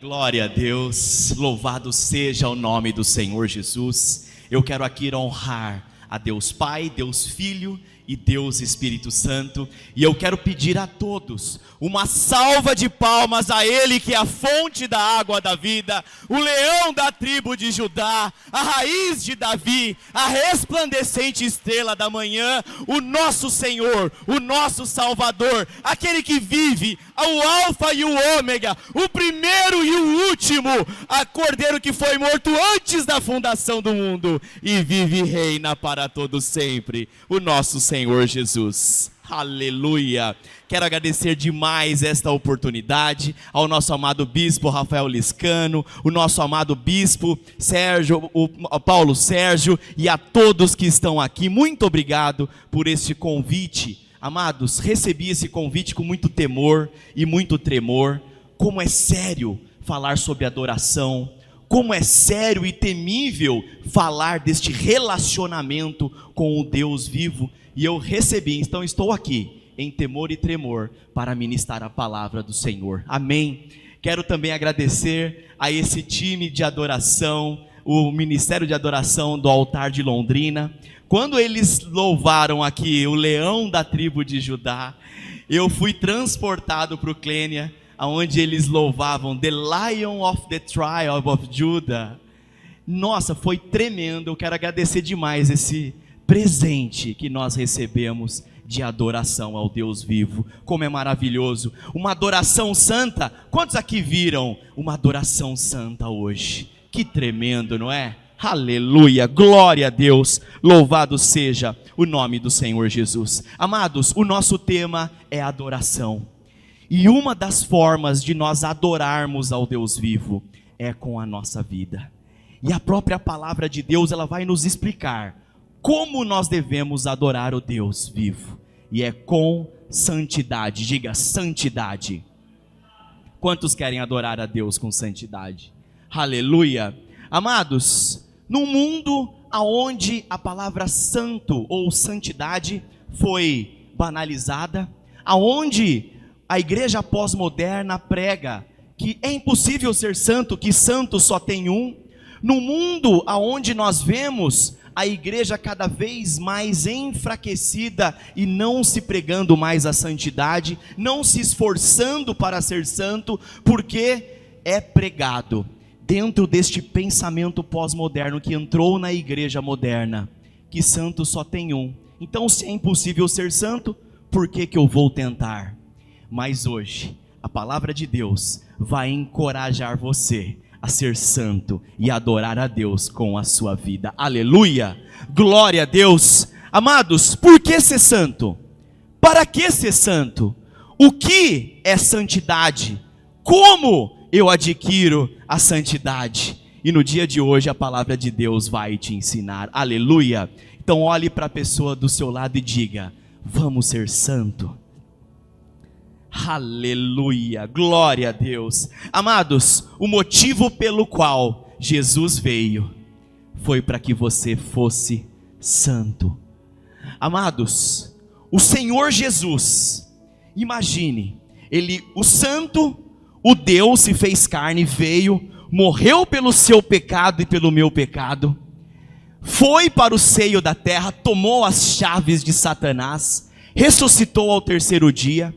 Glória a Deus, louvado seja o nome do Senhor Jesus. Eu quero aqui honrar a Deus Pai, Deus Filho e Deus Espírito Santo. E eu quero pedir a todos uma salva de palmas a Ele, que é a fonte da água da vida, o leão da tribo de Judá, a raiz de Davi, a resplandecente estrela da manhã, o nosso Senhor, o nosso Salvador, aquele que vive, o Alfa e o Ômega, o primeiro e o último, a Cordeiro que foi morto antes da fundação do mundo e vive e reina para todos sempre, o nosso Senhor Jesus. Aleluia! Quero agradecer demais esta oportunidade ao nosso amado bispo Rafael Liscano, o nosso amado bispo Sérgio, o Paulo Sérgio, e a todos que estão aqui. Muito obrigado por este convite. Amados, recebi esse convite com muito temor e muito tremor. Como é sério falar sobre adoração, como é sério e temível falar deste relacionamento com o Deus vivo. E eu recebi, então estou aqui em temor e tremor para ministrar a palavra do Senhor. Amém. Quero também agradecer a esse time de adoração, o Ministério de Adoração do Altar de Londrina. Quando eles louvaram aqui o leão da tribo de Judá, eu fui transportado para o Clênia, onde eles louvavam The Lion of the Tribe of Judah. Nossa, foi tremendo. Eu quero agradecer demais esse presente que nós recebemos de adoração ao Deus vivo. Como é maravilhoso, uma adoração santa. Quantos aqui viram uma adoração santa hoje? Que tremendo, não é? Aleluia, glória a Deus, louvado seja o nome do Senhor Jesus. Amados, o nosso tema é adoração. E uma das formas de nós adorarmos ao Deus vivo é com a nossa vida. E a própria palavra de Deus, ela vai nos explicar como nós devemos adorar o Deus vivo. E é com santidade. Diga santidade. Quantos querem adorar a Deus com santidade? Aleluia. Amados, num mundo onde a palavra santo ou santidade foi banalizada, aonde a igreja pós-moderna prega que é impossível ser santo, que santo só tem um, no mundo onde nós vemos a igreja cada vez mais enfraquecida e não se pregando mais a santidade, não se esforçando para ser santo, porque é pregado dentro deste pensamento pós-moderno que entrou na igreja moderna, que santo só tem um. Então, se é impossível ser santo, por que eu vou tentar? Mas hoje, a palavra de Deus vai encorajar você a ser santo e adorar a Deus com a sua vida. Aleluia! Glória a Deus! Amados, por que ser santo? Para que ser santo? O que é santidade? Como eu adquiro a santidade? E no dia de hoje a palavra de Deus vai te ensinar. Aleluia! Então olhe para a pessoa do seu lado e diga: vamos ser santo. Aleluia, glória a Deus. Amados, o motivo pelo qual Jesus veio foi para que você fosse santo. Amados, o Senhor Jesus, imagine, Ele, o santo, o Deus se fez carne, veio, morreu pelo seu pecado e pelo meu pecado, foi para o seio da terra, tomou as chaves de Satanás, ressuscitou ao terceiro dia.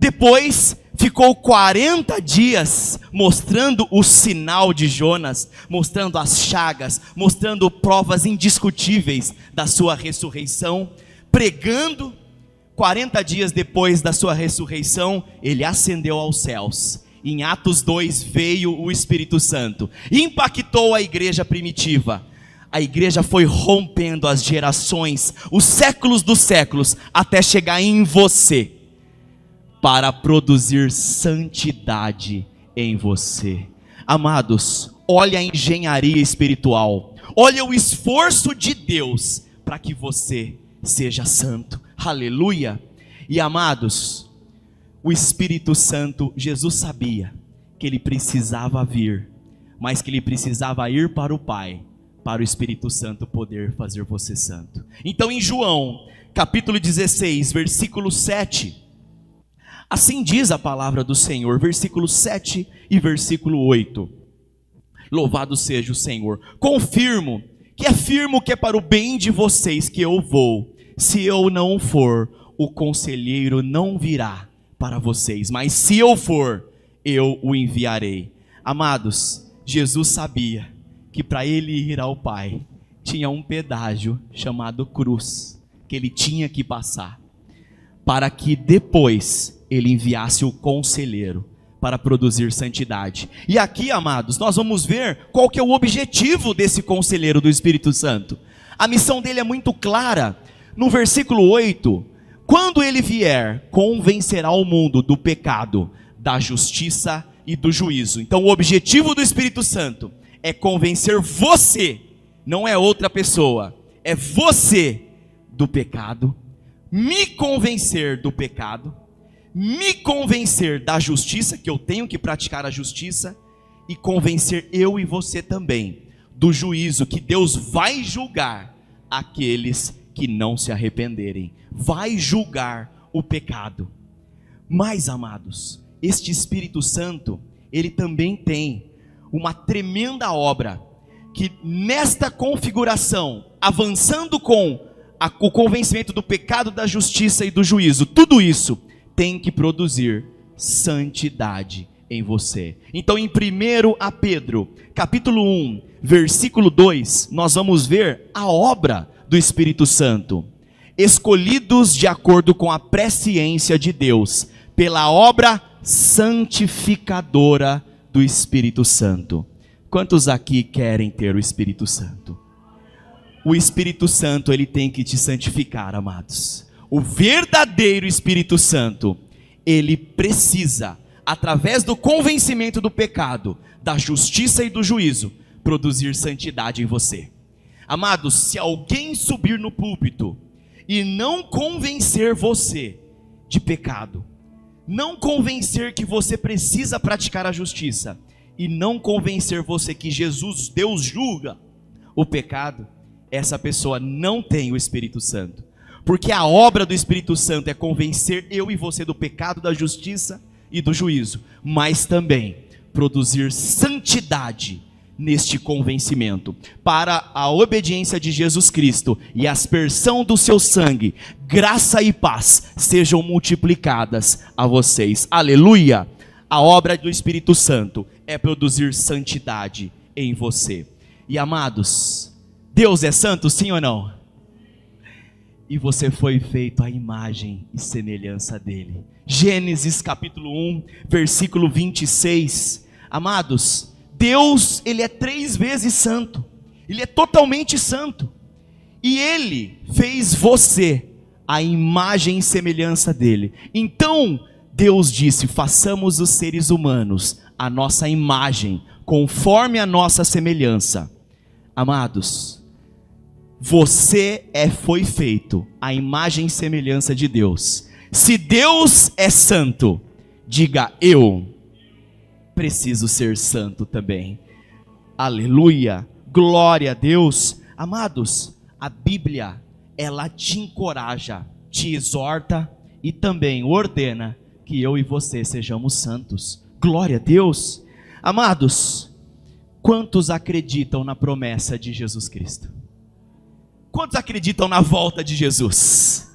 Depois ficou 40 dias mostrando o sinal de Jonas, mostrando as chagas, mostrando provas indiscutíveis da sua ressurreição, pregando. 40 dias depois da sua ressurreição, ele ascendeu aos céus. Em Atos 2 veio o Espírito Santo, impactou a igreja primitiva. A igreja foi rompendo as gerações, os séculos dos séculos, até chegar em você, para produzir santidade em você. Amados, olha a engenharia espiritual, olha o esforço de Deus para que você seja santo. Aleluia! E amados, o Espírito Santo, Jesus sabia que ele precisava vir, mas que ele precisava ir para o Pai, para o Espírito Santo poder fazer você santo. Então em João, capítulo 16, versículo 7, Assim diz a palavra do Senhor, versículo 7 e versículo 8. Louvado seja o Senhor. Confirmo que afirmo que é para o bem de vocês que eu vou. Se eu não for, o conselheiro não virá para vocês, mas se eu for, eu o enviarei. Amados, Jesus sabia que para ele ir ao Pai, tinha um pedágio chamado cruz, que ele tinha que passar, para que depois ele enviasse o conselheiro para produzir santidade. E aqui, amados, nós vamos ver qual que é o objetivo desse conselheiro do Espírito Santo. A missão dele é muito clara. No versículo 8, quando ele vier, convencerá o mundo do pecado, da justiça e do juízo. Então o objetivo do Espírito Santo é convencer você, não é outra pessoa, é você do pecado, me convencer do pecado, me convencer da justiça, que eu tenho que praticar a justiça, e convencer eu e você também do juízo, que Deus vai julgar aqueles que não se arrependerem, vai julgar o pecado. Mas, amados, este Espírito Santo, ele também tem uma tremenda obra, que nesta configuração, avançando com o convencimento do pecado, da justiça e do juízo, tudo isso tem que produzir santidade em você. Então em 1 Pedro, capítulo 1, versículo 2, nós vamos ver a obra do Espírito Santo. Escolhidos de acordo com a presciência de Deus, pela obra santificadora do Espírito Santo. Quantos aqui querem ter o Espírito Santo? O Espírito Santo, ele tem que te santificar, amados. O verdadeiro Espírito Santo, ele precisa, através do convencimento do pecado, da justiça e do juízo, produzir santidade em você. Amados, se alguém subir no púlpito e não convencer você de pecado, não convencer que você precisa praticar a justiça, e não convencer você que Jesus, Deus julga o pecado, essa pessoa não tem o Espírito Santo. Porque a obra do Espírito Santo é convencer eu e você do pecado, da justiça e do juízo, mas também produzir santidade neste convencimento, para a obediência de Jesus Cristo e a aspersão do seu sangue, graça e paz sejam multiplicadas a vocês. Aleluia! A obra do Espírito Santo é produzir santidade em você. E amados, Deus é santo, sim ou não? E você foi feito à imagem e semelhança dele. Gênesis capítulo 1, versículo 26. Amados, Deus, ele é 3 vezes santo. Ele é totalmente santo. E ele fez você à imagem e semelhança dele. Então, Deus disse: façamos os seres humanos a nossa imagem, conforme a nossa semelhança. Amados, você foi feito à imagem e semelhança de Deus. Se Deus é santo, diga: eu preciso ser santo também. Aleluia, glória a Deus. Amados, a Bíblia, ela te encoraja, te exorta e também ordena que eu e você sejamos santos. Glória a Deus. Amados, quantos acreditam na promessa de Jesus Cristo? Quantos acreditam na volta de Jesus?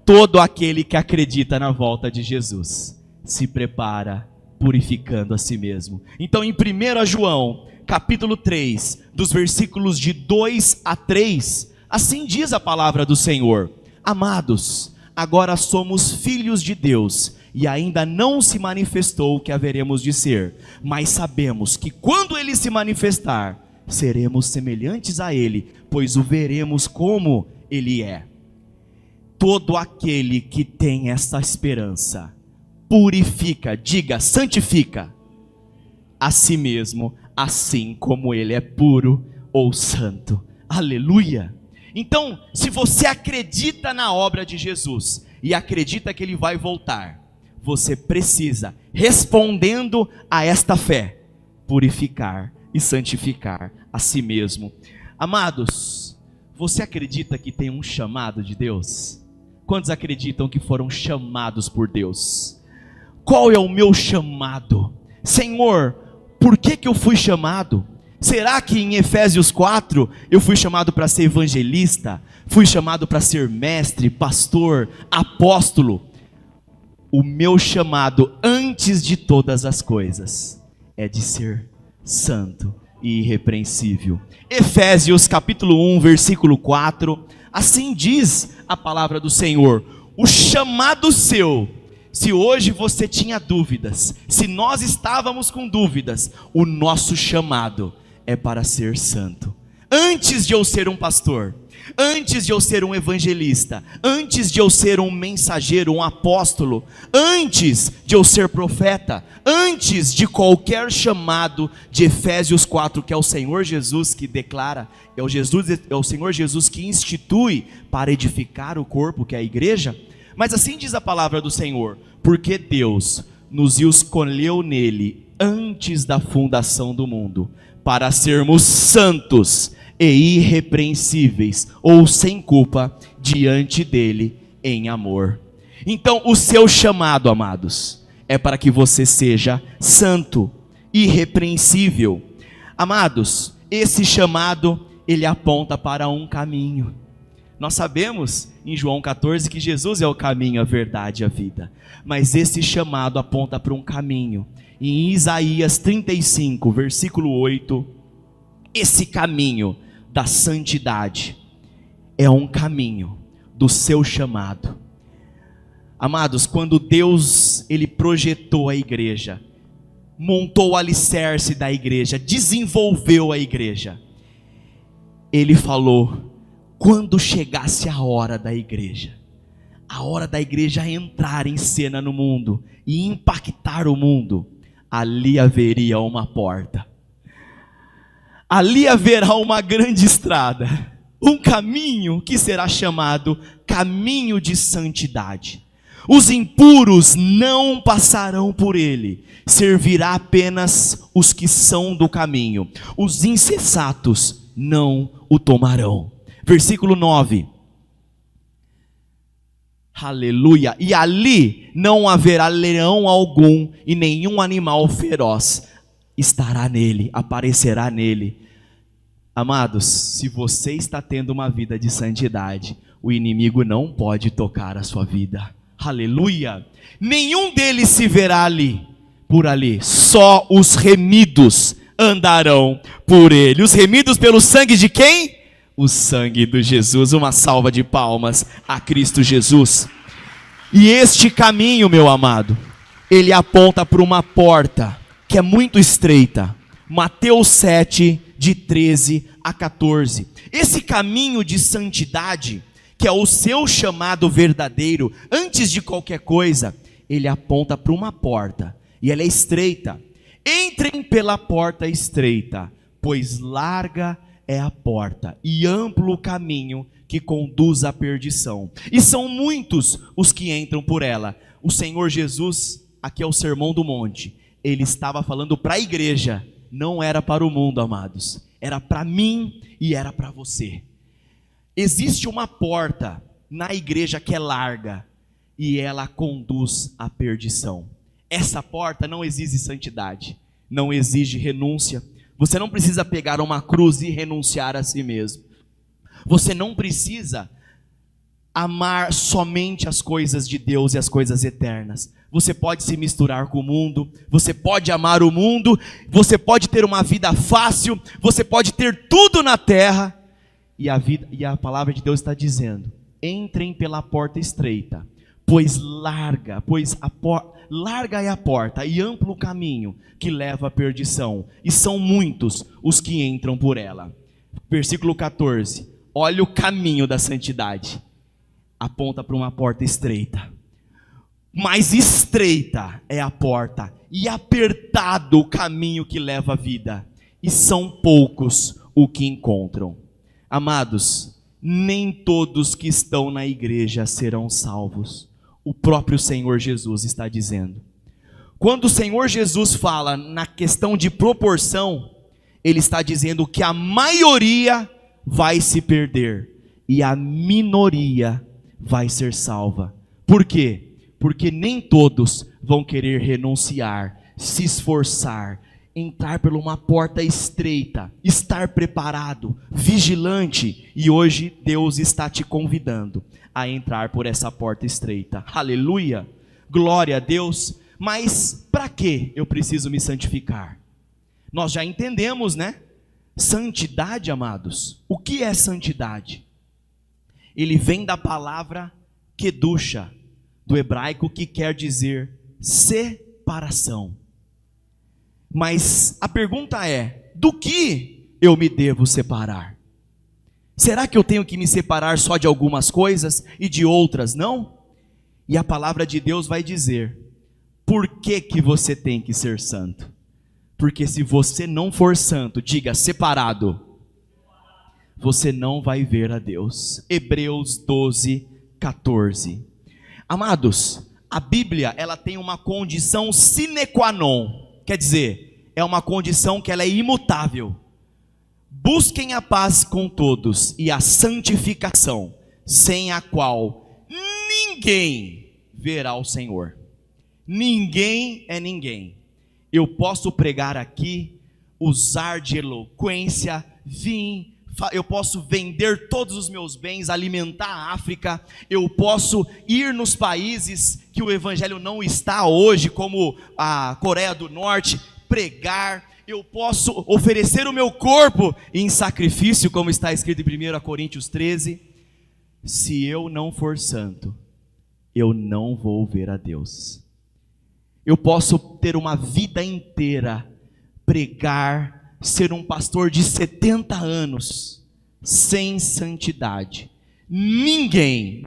Todo aquele que acredita na volta de Jesus se prepara purificando a si mesmo. Então em 1 João, capítulo 3, dos versículos de 2 a 3, assim diz a palavra do Senhor: amados, agora somos filhos de Deus, e ainda não se manifestou o que haveremos de ser, mas sabemos que quando ele se manifestar, seremos semelhantes a ele, pois o veremos como ele é. Todo aquele que tem esta esperança purifica, diga, santifica a si mesmo, assim como ele é puro ou santo. Aleluia! Então, se você acredita na obra de Jesus e acredita que ele vai voltar, você precisa, respondendo a esta fé, purificar e santificar a si mesmo. Amados, você acredita que tem um chamado de Deus? Quantos acreditam que foram chamados por Deus? Qual é o meu chamado? Senhor, por que eu fui chamado? Será que em Efésios 4 eu fui chamado para ser evangelista? Fui chamado para ser mestre, pastor, apóstolo? O meu chamado antes de todas as coisas é de ser santo e irrepreensível. Efésios capítulo 1, versículo 4, assim diz a palavra do Senhor: o chamado seu. Se hoje você tinha dúvidas, se nós estávamos com dúvidas, o nosso chamado é para ser santo. Antes de eu ser um pastor, antes de eu ser um evangelista, antes de eu ser um mensageiro, um apóstolo, antes de eu ser profeta, antes de qualquer chamado de Efésios 4, que é o Senhor Jesus que declara, é o Senhor Jesus que institui para edificar o corpo, que é a igreja. Mas assim diz a palavra do Senhor: porque Deus nos escolheu nele antes da fundação do mundo, para sermos santos e irrepreensíveis, ou sem culpa, diante dele em amor. Então o seu chamado, amados, é para que você seja santo, irrepreensível. Amados, esse chamado, ele aponta para um caminho. Nós sabemos em João 14 que Jesus é o caminho, a verdade e a vida. Mas esse chamado aponta para um caminho. Em Isaías 35, versículo 8, esse caminho da santidade é um caminho do seu chamado. Amados, quando Deus ele projetou a igreja, montou o alicerce da igreja, desenvolveu a igreja, ele falou: quando chegasse a hora da igreja entrar em cena no mundo e impactar o mundo, ali haveria uma porta, ali haverá uma grande estrada, um caminho que será chamado caminho de santidade. Os impuros não passarão por ele, servirá apenas os que são do caminho, os insensatos não o tomarão. Versículo 9, aleluia, e ali não haverá leão algum e nenhum animal feroz estará nele, aparecerá nele. Amados, se você está tendo uma vida de santidade, o inimigo não pode tocar a sua vida, aleluia, nenhum deles se verá ali, por ali, só os remidos andarão por ele. Os remidos pelo sangue de quem? O sangue de Jesus. Uma salva de palmas a Cristo Jesus. E este caminho, meu amado, ele aponta para uma porta que é muito estreita. Mateus 7, de 13 a 14. Esse caminho de santidade, que é o seu chamado verdadeiro, antes de qualquer coisa, ele aponta para uma porta, e ela é estreita. Entrem pela porta estreita, pois larga é a porta e amplo o caminho que conduz à perdição, e são muitos os que entram por ela. O Senhor Jesus, aqui é o Sermão do Monte, ele estava falando para a igreja, não era para o mundo, amados, era para mim e era para você. Existe uma porta na igreja que é larga e ela conduz à perdição. Essa porta não exige santidade, não exige renúncia. Você não precisa pegar uma cruz e renunciar a si mesmo. Você não precisa amar somente as coisas de Deus e as coisas eternas. Você pode se misturar com o mundo, você pode amar o mundo, você pode ter uma vida fácil, você pode ter tudo na terra, e a palavra de Deus está dizendo: entrem pela porta estreita, pois larga é a porta e amplo o caminho que leva à perdição, e são muitos os que entram por ela. Versículo 14, olha o caminho da santidade, aponta para uma porta estreita, mas estreita é a porta e apertado o caminho que leva à vida, e são poucos o que encontram. Amados, nem todos que estão na igreja serão salvos. O próprio Senhor Jesus está dizendo. Quando o Senhor Jesus fala na questão de proporção, ele está dizendo que a maioria vai se perder e a minoria vai ser salva. Por quê? Porque nem todos vão querer renunciar, se esforçar, entrar por uma porta estreita, estar preparado, vigilante, e hoje Deus está te convidando a entrar por essa porta estreita. Aleluia! Glória a Deus! Mas para que eu preciso me santificar? Nós já entendemos, né? Santidade, amados. O que é santidade? Ele vem da palavra kedusha, do hebraico, que quer dizer separação. Mas a pergunta é: do que eu me devo separar? Será que eu tenho que me separar só de algumas coisas e de outras não? E a palavra de Deus vai dizer: por que que você tem que ser santo? Porque se você não for santo, diga separado, você não vai ver a Deus. Hebreus 12, 14. Amados, a Bíblia, ela tem uma condição sine qua non. Quer dizer, é uma condição que ela é imutável. Busquem a paz com todos e a santificação, sem a qual ninguém verá o Senhor. Ninguém é ninguém. Eu posso pregar aqui, usar de eloquência, eu posso vender todos os meus bens, alimentar a África, eu posso ir nos países que o evangelho não está hoje, como a Coreia do Norte, pregar, eu posso oferecer o meu corpo em sacrifício, como está escrito em 1 Coríntios 13, se eu não for santo, eu não vou ver a Deus. Eu posso ter uma vida inteira, pregar, ser um pastor de 70 anos, sem santidade. Ninguém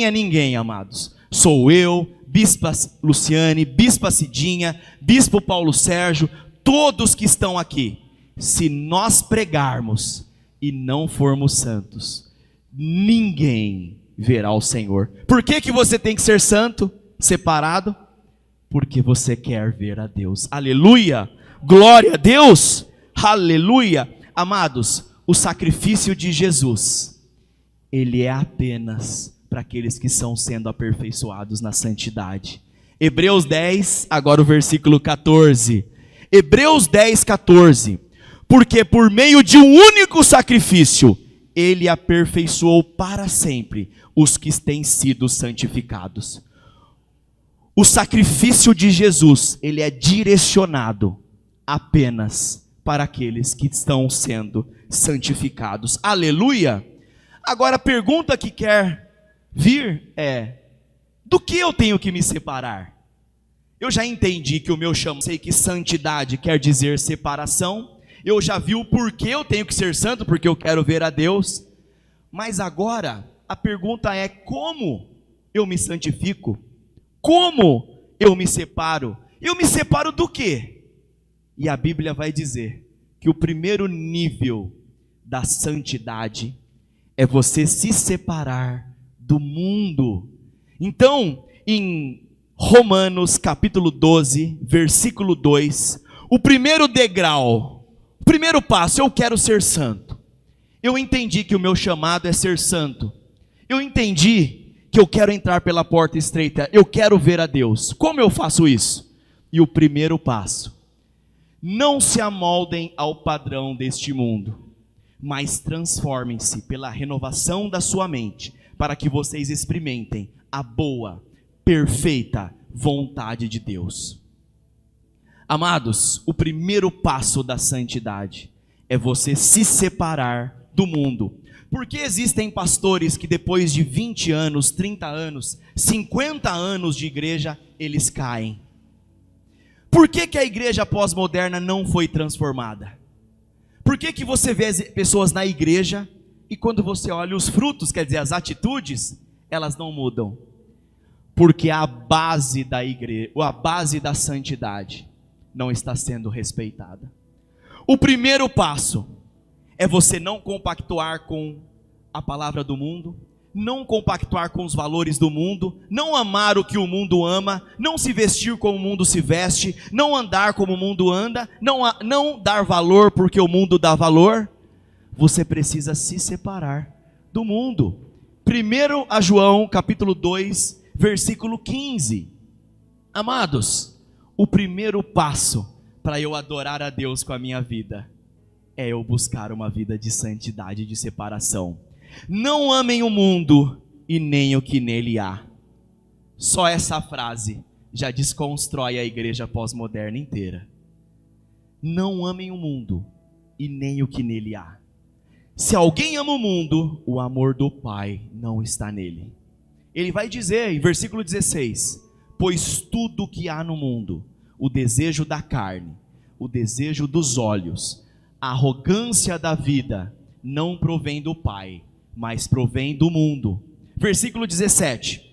é ninguém, amados. Sou eu, Bispa Luciane, Bispa Cidinha, Bispo Paulo Sérgio, todos que estão aqui. Se nós pregarmos e não formos santos, ninguém verá o Senhor. Por que que você tem que ser santo, separado? Porque você quer ver a Deus. Aleluia! Glória a Deus! Aleluia! Amados, o sacrifício de Jesus, ele é apenas para aqueles que estão sendo aperfeiçoados na santidade. Hebreus 10, agora o versículo 14. Hebreus 10, 14. Porque por meio de um único sacrifício, ele aperfeiçoou para sempre os que têm sido santificados. O sacrifício de Jesus, ele é direcionado apenas para aqueles que estão sendo santificados. Aleluia! Agora a pergunta que quer vir é: do que eu tenho que me separar? Eu já entendi que o meu chamado, sei que santidade quer dizer separação. Eu já vi o porquê eu tenho que ser santo, porque eu quero ver a Deus. Mas agora a pergunta é: como eu me santifico? Como eu me separo? Eu me separo do quê? E a Bíblia vai dizer que o primeiro nível da santidade é você se separar do mundo. Então, em Romanos capítulo 12, versículo 2, o primeiro degrau, o primeiro passo: eu quero ser santo. Eu entendi que o meu chamado é ser santo. Eu entendi que eu quero entrar pela porta estreita, eu quero ver a Deus. Como eu faço isso? E o primeiro passo: não se amoldem ao padrão deste mundo, mas transformem-se pela renovação da sua mente, para que vocês experimentem a boa, perfeita vontade de Deus. Amados, o primeiro passo da santidade é você se separar do mundo. Porque existem pastores que depois de 20 anos, 30 anos, 50 anos de igreja, eles caem. Por que que a igreja pós-moderna não foi transformada? Por que que você vê pessoas na igreja e quando você olha os frutos, quer dizer, as atitudes, elas não mudam? Porque a base da igreja, a base da santidade não está sendo respeitada. O primeiro passo é você não compactuar com a palavra do mundo, não compactuar com os valores do mundo, não amar o que o mundo ama, não se vestir como o mundo se veste, não andar como o mundo anda, não dar valor porque o mundo dá valor. Você precisa se separar do mundo. 1 a João, capítulo 2, versículo 15. Amados, o primeiro passo para eu adorar a Deus com a minha vida é eu buscar uma vida de santidade, de separação. Não amem o mundo e nem o que nele há. Só essa frase já desconstrói a igreja pós-moderna inteira. Não amem o mundo e nem o que nele há. Se alguém ama o mundo, o amor do Pai não está nele. Ele vai dizer em versículo 16: pois tudo o que há no mundo, o desejo da carne, o desejo dos olhos, a arrogância da vida, não provém do Pai, mas provém do mundo. Versículo 17: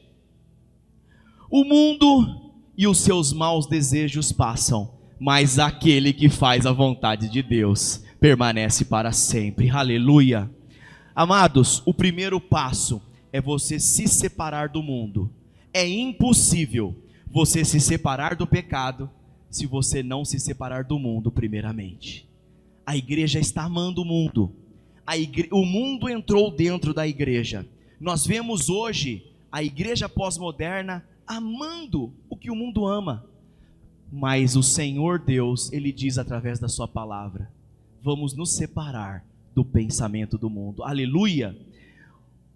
o mundo e os seus maus desejos passam, mas aquele que faz a vontade de Deus permanece para sempre. Aleluia. Amados, o primeiro passo é você se separar do mundo. É impossível você se separar do pecado se você não se separar do mundo primeiramente. A igreja está amando o mundo. O mundo entrou dentro da igreja. Nós vemos hoje a igreja pós-moderna amando o que o mundo ama. Mas o Senhor Deus, Ele diz através da sua palavra: vamos nos separar do pensamento do mundo. Aleluia!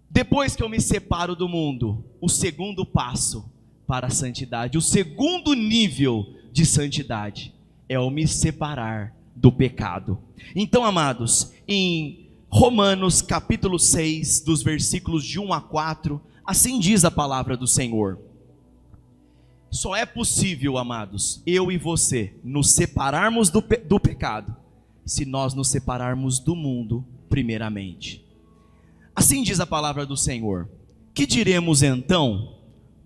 Depois que eu me separo do mundo, o segundo passo para a santidade, o segundo nível de santidade é eu me separar do pecado. Então, amados, em Romanos capítulo 6, dos versículos de 1 a 4, assim diz a palavra do Senhor: só é possível, amados, eu e você nos separarmos do pecado se nós nos separarmos do mundo primeiramente. Assim diz a palavra do Senhor: que diremos então?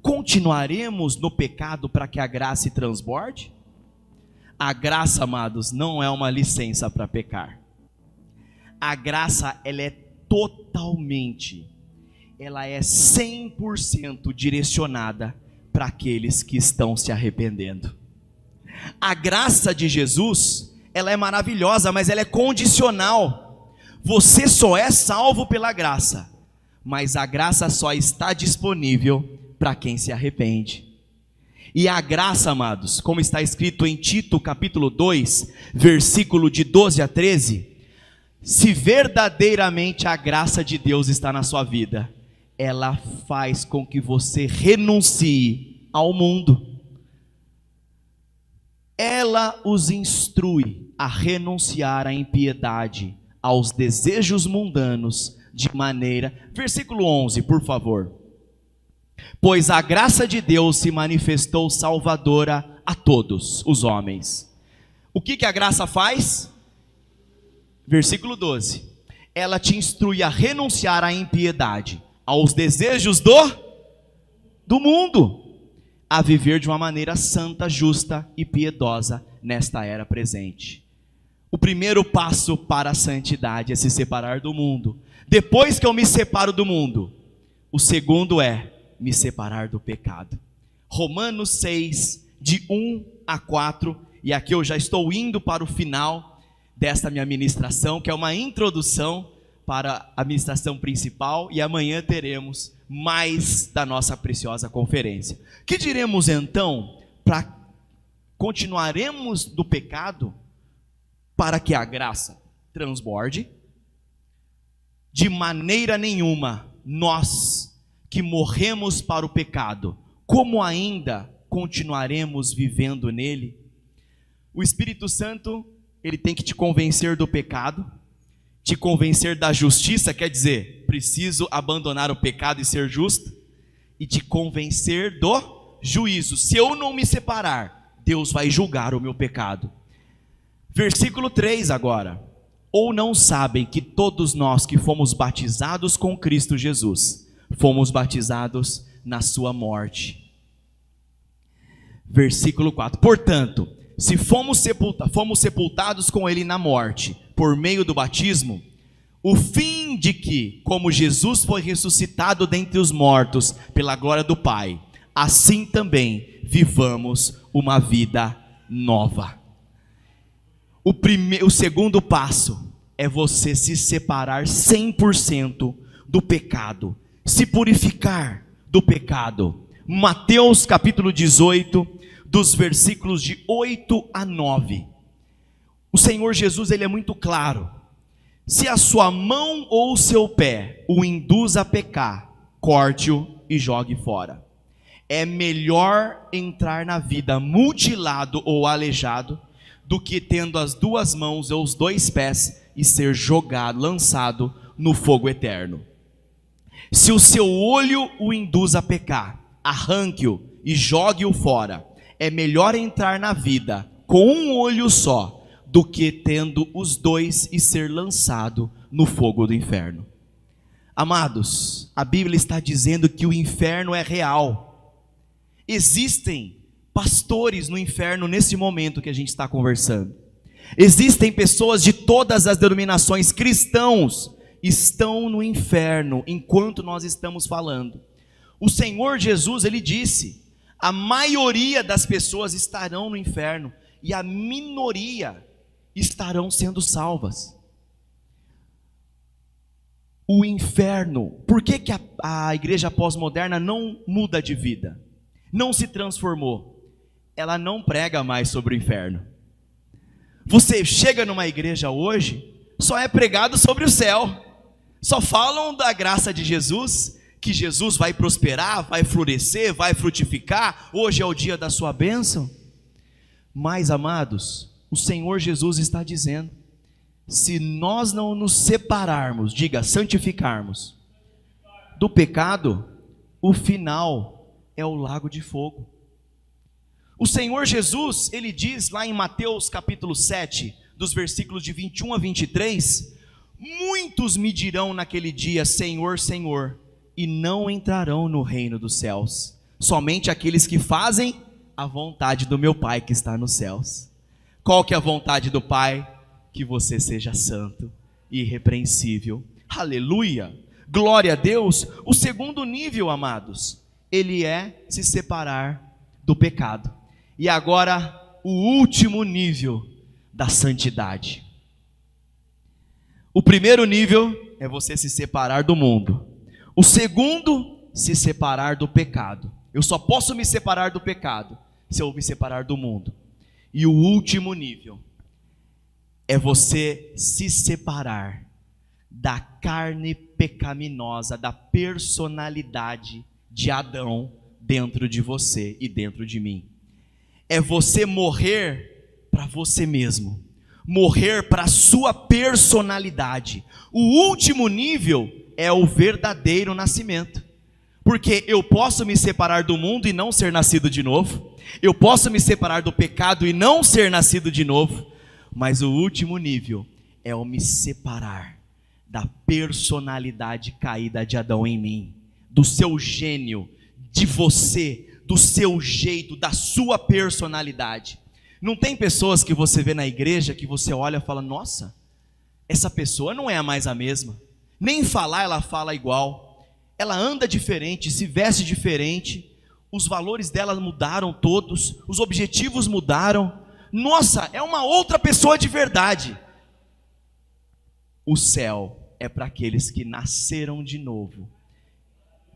Continuaremos no pecado para que a graça transborde? A graça, amados, não é uma licença para pecar. A graça, ela é totalmente, ela é 100% direcionada para aqueles que estão se arrependendo. A graça de Jesus, ela é maravilhosa, mas ela é condicional. Você só é salvo pela graça, mas a graça só está disponível para quem se arrepende. E a graça, amados, como está escrito em Tito capítulo 2, versículo de 12 a 13, se verdadeiramente a graça de Deus está na sua vida, ela faz com que você renuncie ao mundo. Ela os instrui a renunciar à impiedade, aos desejos mundanos, de maneira... Versículo 11, por favor. Pois a graça de Deus se manifestou salvadora a todos os homens. O que a graça faz? Versículo 12. Ela te instrui a renunciar à impiedade, aos desejos do mundo, a viver de uma maneira santa, justa e piedosa nesta era presente. O primeiro passo para a santidade é se separar do mundo. Depois que eu me separo do mundo, o segundo é me separar do pecado. Romanos 6, de 1 a 4, e aqui eu já estou indo para o final desta minha ministração, que é uma introdução para a ministração principal, e amanhã teremos mais da nossa preciosa conferência. Que diremos então? Continuaremos do pecado para que a graça transborde? De maneira nenhuma. Nós que morremos para o pecado, como ainda continuaremos vivendo nele? O Espírito Santo, ele tem que te convencer do pecado, te convencer da justiça, quer dizer, preciso abandonar o pecado e ser justo, e te convencer do juízo. Se eu não me separar, Deus vai julgar o meu pecado. Versículo 3 agora. Ou não sabem que todos nós que fomos batizados com Cristo Jesus, fomos batizados na sua morte. Versículo 4. Portanto, se fomos sepultados com ele na morte, por meio do batismo, o fim de que, como Jesus foi ressuscitado dentre os mortos pela glória do Pai, assim também vivamos uma vida nova. O segundo passo é você se separar 100% do pecado, se purificar do pecado. Mateus capítulo 18, dos versículos de 8 a 9. O Senhor Jesus, ele é muito claro. Se a sua mão ou o seu pé o induz a pecar, corte-o e jogue fora. É melhor entrar na vida mutilado ou aleijado do que tendo as duas mãos ou os dois pés e ser jogado, lançado no fogo eterno. Se o seu olho o induz a pecar, arranque-o e jogue-o fora. É melhor entrar na vida com um olho só do que tendo os dois e ser lançado no fogo do inferno. Amados, a Bíblia está dizendo que o inferno é real. Existem pastores no inferno nesse momento que a gente está conversando. Existem pessoas de todas as denominações, cristãos, estão no inferno enquanto nós estamos falando. O Senhor Jesus, ele disse, a maioria das pessoas estarão no inferno e a minoria estarão sendo salvas. O inferno, por que a igreja pós-moderna não muda de vida? Não se transformou? Ela não prega mais sobre o inferno. Você chega numa igreja hoje, só é pregado sobre o céu. Só falam da graça de Jesus, que Jesus vai prosperar, vai florescer, vai frutificar, hoje é o dia da sua bênção. Mas, amados, o Senhor Jesus está dizendo, se nós não nos separarmos, diga, santificarmos, do pecado, o final é o lago de fogo. O Senhor Jesus, ele diz lá em Mateus capítulo 7, dos versículos de 21 a 23, muitos me dirão naquele dia, Senhor, Senhor, e não entrarão no reino dos céus, somente aqueles que fazem a vontade do meu Pai que está nos céus. Qual que é a vontade do Pai? Que você seja santo e irrepreensível. Aleluia! Glória a Deus! O segundo nível, amados, ele é se separar do pecado. E agora, o último nível da santidade. O primeiro nível é você se separar do mundo. O segundo, se separar do pecado. Eu só posso me separar do pecado se eu me separar do mundo. E o último nível é você se separar da carne pecaminosa, da personalidade de Adão dentro de você e dentro de mim. É você morrer para você mesmo, morrer para a sua personalidade. O último nível é o verdadeiro nascimento. Porque eu posso me separar do mundo e não ser nascido de novo. Eu posso me separar do pecado e não ser nascido de novo. Mas o último nível é eu me separar da personalidade caída de Adão em mim. Do seu gênio, de você, do seu jeito, da sua personalidade. Não tem pessoas que você vê na igreja que você olha e fala, nossa, essa pessoa não é mais a mesma. Nem falar ela fala igual. Ela anda diferente, se veste diferente, os valores dela mudaram todos, os objetivos mudaram. Nossa, é uma outra pessoa de verdade. O céu é para aqueles que nasceram de novo,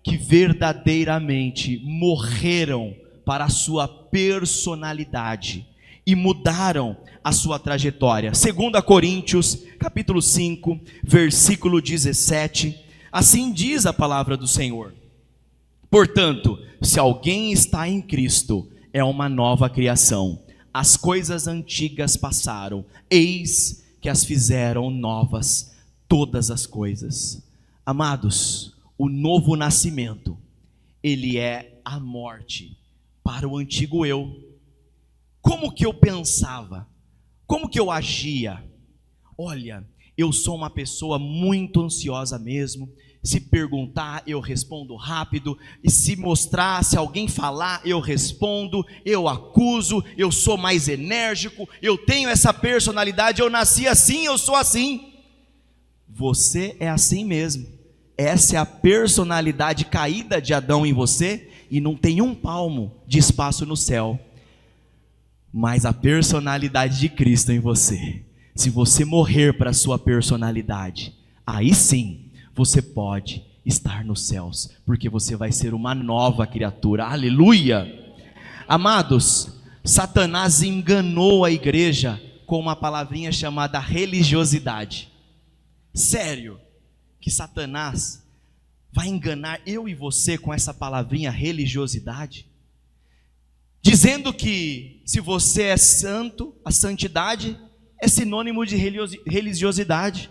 que verdadeiramente morreram para a sua personalidade e mudaram a sua trajetória. 2 Coríntios, capítulo 5, versículo 17, assim diz a palavra do Senhor. Portanto, se alguém está em Cristo, é uma nova criação. As coisas antigas passaram, eis que as fizeram novas todas as coisas. Amados, o novo nascimento, ele é a morte para o antigo eu. Como que eu pensava? Como que eu agia? Olha, eu sou uma pessoa muito ansiosa mesmo. Se perguntar, eu respondo rápido. E se mostrar, se alguém falar, eu respondo. Eu acuso, eu sou mais enérgico. Eu tenho essa personalidade, eu nasci assim, eu sou assim. Você é assim mesmo. Essa é a personalidade caída de Adão em você. E não tem um palmo de espaço no céu. Mas a personalidade de Cristo em você. Se você morrer para a sua personalidade, aí sim você pode estar nos céus, porque você vai ser uma nova criatura. Aleluia! Amados, Satanás enganou a igreja com uma palavrinha chamada religiosidade. Sério que Satanás vai enganar eu e você com essa palavrinha religiosidade? Dizendo que se você é santo, a santidade é sinônimo de religiosidade.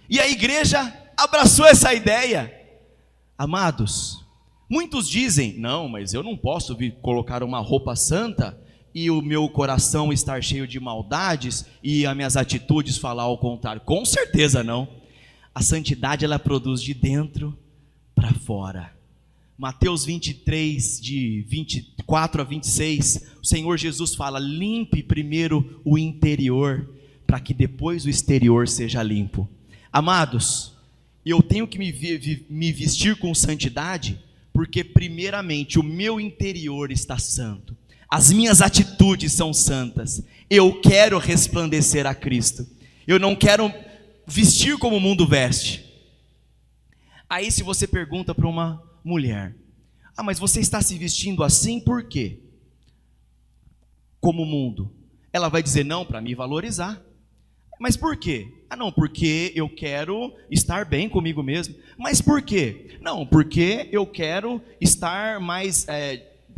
E a igreja abraçou essa ideia. Amados, muitos dizem, não, mas eu não posso vir colocar uma roupa santa e o meu coração estar cheio de maldades e as minhas atitudes falar ao contrário. Com certeza não. A santidade ela produz de dentro para fora. Mateus 23, de 24 a 26, o Senhor Jesus fala, limpe primeiro o interior, para que depois o exterior seja limpo. Amados, eu tenho que me vestir com santidade, porque primeiramente o meu interior está santo, as minhas atitudes são santas, eu quero resplandecer a Cristo, eu não quero vestir como o mundo veste. Aí se você pergunta para uma mulher, mas você está se vestindo assim por quê? Como o mundo. Ela vai dizer, não, para me valorizar. Mas por quê? Não, porque eu quero estar bem comigo mesmo. Mas por quê? Não, porque eu quero estar mais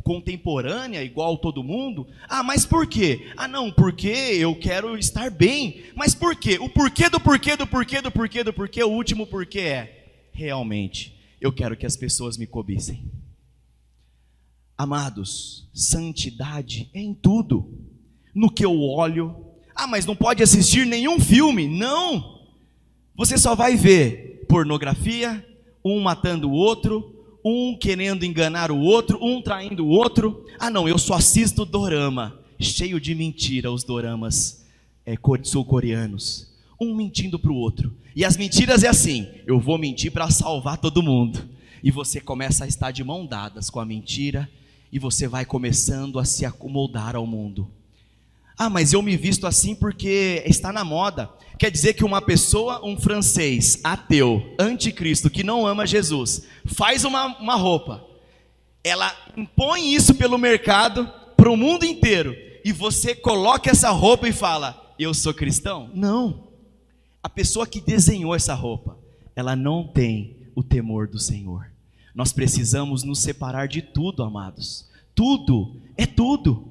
contemporânea, igual todo mundo. Mas por quê? Não, porque eu quero estar bem. Mas por quê? O porquê do porquê do porquê do porquê do porquê, o último porquê é, realmente, eu quero que as pessoas me cobicem. Amados, santidade é em tudo. No que eu olho. Mas não pode assistir nenhum filme. Não. Você só vai ver pornografia, um matando o outro, um querendo enganar o outro, um traindo o outro. Não, eu só assisto dorama. Cheio de mentira os doramas sul-coreanos. Um mentindo para o outro. E as mentiras é assim, eu vou mentir para salvar todo mundo. E você começa a estar de mão dadas com a mentira, e você vai começando a se acomodar ao mundo. Mas eu me visto assim porque está na moda. Quer dizer que uma pessoa, um francês, ateu, anticristo, que não ama Jesus, faz uma roupa, ela impõe isso pelo mercado, para o mundo inteiro, e você coloca essa roupa e fala, eu sou cristão? Não. A pessoa que desenhou essa roupa, ela não tem o temor do Senhor. Nós precisamos nos separar de tudo, amados. Tudo, é tudo.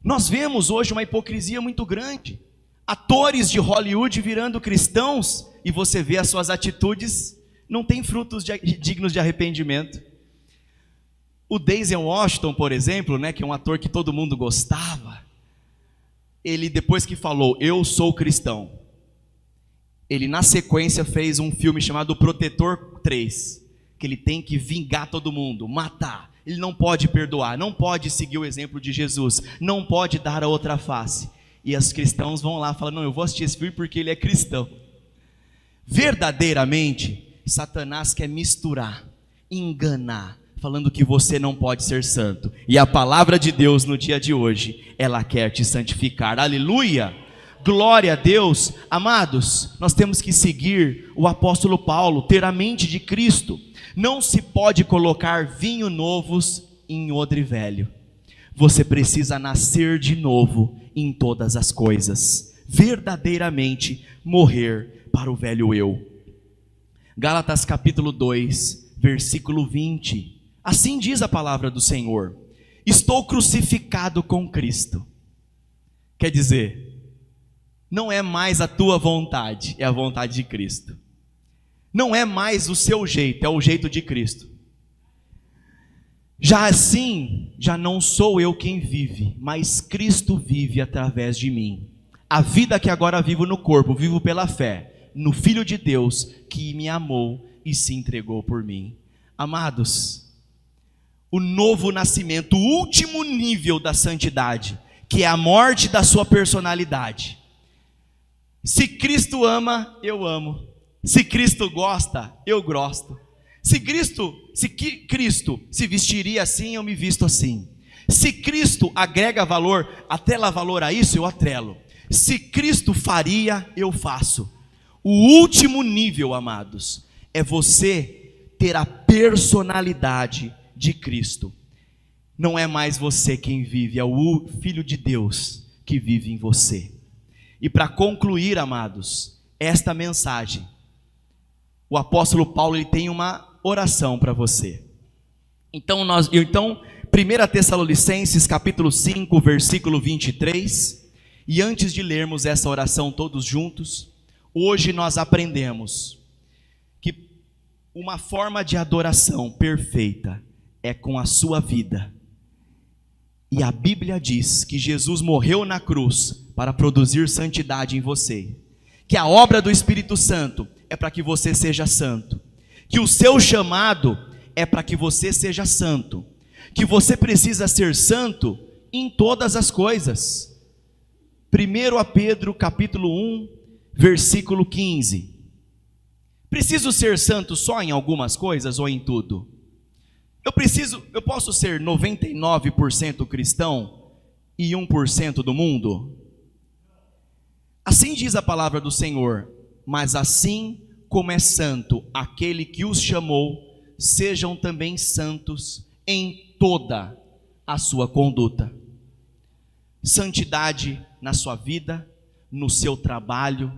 Nós vemos hoje uma hipocrisia muito grande. Atores de Hollywood virando cristãos, e você vê as suas atitudes, não tem frutos dignos de arrependimento. O Denzel Washington, por exemplo, que é um ator que todo mundo gostava, ele depois que falou, eu sou cristão, ele na sequência fez um filme chamado Protetor 3, que ele tem que vingar todo mundo, matar, ele não pode perdoar, não pode seguir o exemplo de Jesus, não pode dar a outra face, e os cristãos vão lá e falam, não, eu vou assistir esse filme porque ele é cristão. Verdadeiramente, Satanás quer misturar, enganar, falando que você não pode ser santo, e a palavra de Deus no dia de hoje, ela quer te santificar, aleluia! Glória a Deus. Amados, nós temos que seguir o apóstolo Paulo, ter a mente de Cristo. Não se pode colocar vinho novos em odre velho. Você precisa nascer de novo em todas as coisas, verdadeiramente morrer para o velho eu. Gálatas capítulo 2, versículo 20. Assim diz a palavra do Senhor: estou crucificado com Cristo. Quer dizer, não é mais a tua vontade, é a vontade de Cristo. Não é mais o seu jeito, é o jeito de Cristo. Já assim, já não sou eu quem vive, mas Cristo vive através de mim. A vida que agora vivo no corpo, vivo pela fé, no Filho de Deus, que me amou e se entregou por mim. Amados, o novo nascimento, o último nível da santidade, que é a morte da sua personalidade. Se Cristo ama, eu amo. Se Cristo gosta, eu gosto. Se Cristo se vestiria assim, eu me visto assim. Se Cristo agrega valor, atrela valor a isso, eu atrelo. Se Cristo faria, eu faço. O último nível, amados, é você ter a personalidade de Cristo. Não é mais você quem vive, é o Filho de Deus que vive em você. E para concluir, amados, esta mensagem, o apóstolo Paulo ele tem uma oração para você. Então, 1 Tessalonicenses capítulo 5, versículo 23, e antes de lermos essa oração todos juntos, hoje nós aprendemos que uma forma de adoração perfeita é com a sua vida. E a Bíblia diz que Jesus morreu na cruz para produzir santidade em você, que a obra do Espírito Santo é para que você seja santo, que o seu chamado é para que você seja santo, que você precisa ser santo em todas as coisas. 1 Pedro capítulo 1, versículo 15. Preciso ser santo só em algumas coisas ou em tudo? Eu posso ser 99% cristão e 1% do mundo? Assim diz a palavra do Senhor, mas assim como é santo aquele que os chamou, sejam também santos em toda a sua conduta. Santidade na sua vida, no seu trabalho.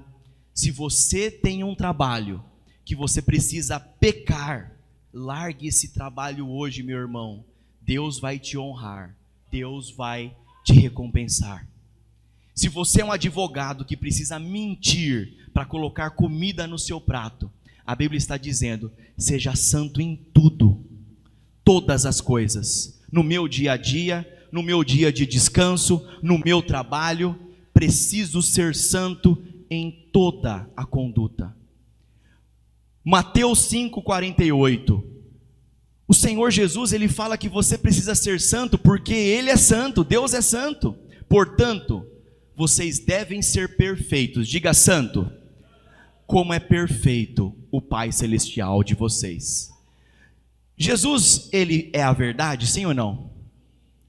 Se você tem um trabalho que você precisa pecar, largue esse trabalho hoje, meu irmão. Deus vai te honrar, Deus vai te recompensar. Se você é um advogado que precisa mentir para colocar comida no seu prato, a Bíblia está dizendo, seja santo em tudo, todas as coisas, no meu dia a dia, no meu dia de descanso, no meu trabalho, preciso ser santo em toda a conduta. Mateus 5,48, o Senhor Jesus, ele fala que você precisa ser santo porque Ele é santo, Deus é santo, portanto, vocês devem ser perfeitos, diga santo, como é perfeito o Pai Celestial de vocês. Jesus, ele é a verdade, sim ou não?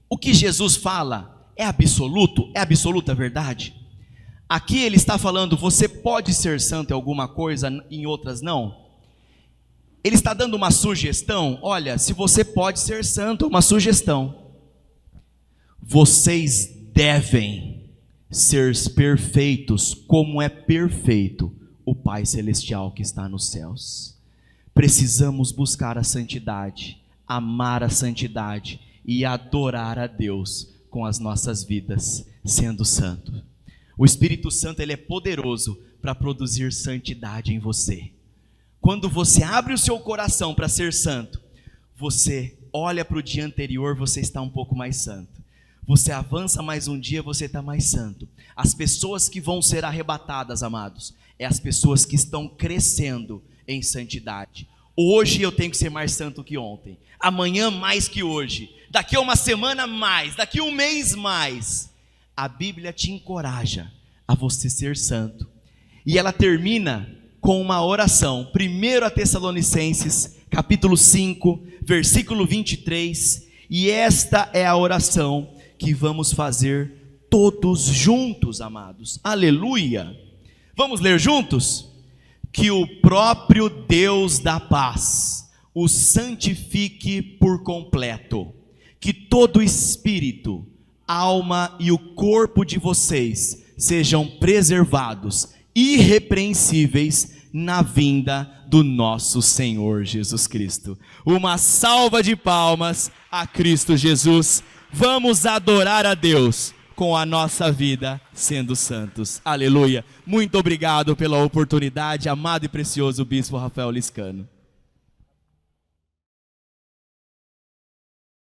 O que Jesus fala é absoluto, é absoluta verdade? Aqui ele está falando, você pode ser santo em alguma coisa, em outras não? Ele está dando uma sugestão, olha, se você pode ser santo, uma sugestão. Vocês devem ser perfeitos como é perfeito o Pai Celestial que está nos céus. Precisamos buscar a santidade, amar a santidade e adorar a Deus com as nossas vidas, sendo santo. O Espírito Santo ele é poderoso para produzir santidade em você. Quando você abre o seu coração para ser santo, você olha para o dia anterior, você está um pouco mais santo. Você avança mais um dia, você está mais santo. As pessoas que vão ser arrebatadas, amados, é as pessoas que estão crescendo em santidade. Hoje eu tenho que ser mais santo que ontem, amanhã mais que hoje, daqui a uma semana mais, daqui a um mês mais. A Bíblia te encoraja a você ser santo. E ela termina com uma oração, 1 Tessalonicenses, capítulo 5, versículo 23, e esta é a oração que vamos fazer todos juntos, amados. Aleluia! Vamos ler juntos? Que o próprio Deus da paz o santifique por completo, que todo espírito, alma e o corpo de vocês sejam preservados, irrepreensíveis na vinda do nosso Senhor Jesus Cristo. Uma salva de palmas a Cristo Jesus. Vamos adorar a Deus com a nossa vida sendo santos. Aleluia. Muito obrigado pela oportunidade, amado e precioso Bispo Rafael Liscano.